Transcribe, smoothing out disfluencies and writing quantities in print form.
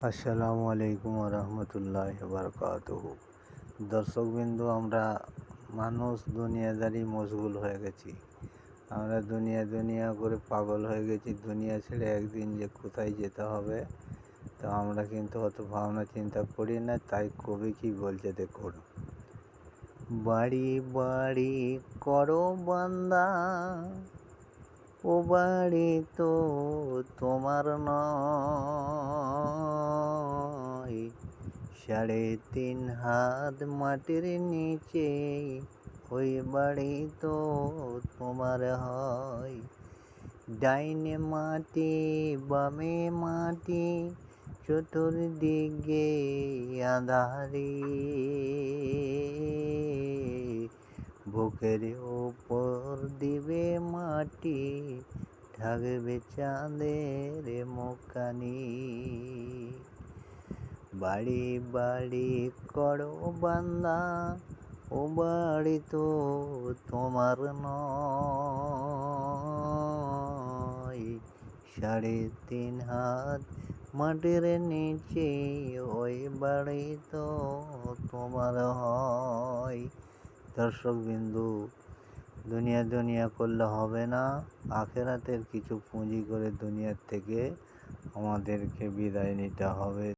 আসসালামু আলাইকুম রহমতুল্লাহ বারকাতুহু। দর্শকবৃন্দু, আমরা মানুষ দুনিয়াদারি মশগুল হয়ে গেছি। আমরা দুনিয়া করে পাগল হয়ে গেছি। দুনিয়া ছেড়ে একদিন যে কোথায় যেতে হবে তো আমরা কিন্তু অত ভাবনা চিন্তা করি না। তাই কবি কি বলছে দেখুন। বাড়ি বাড়ি করো বান্দা, ও বাড়ি তো তোমার নয়। 3.5 হাত মাটির নিচে ওই বাড়ি তো তোমার হয়। ডাইনে মাটি বামে মাটি, চতুর্দিকে আঁধারি। বুকের উপর দিবে মাটি, ঢাকবে চাঁদের মুখখানি। বাড়ি বাড়ি করো বান্দা, ও বাড়ি তো তোমার নয়। 3.5 হাত মাটির নিচে ওই বাড়ি তো তোমার হয়। দর্শকবিন্দু, দুনিয়া করলে হবে না। আখেরাতের কিছু পুঁজি করে দুনিয়ার থেকে আমাদেরকে বিদায় নিতে হবে।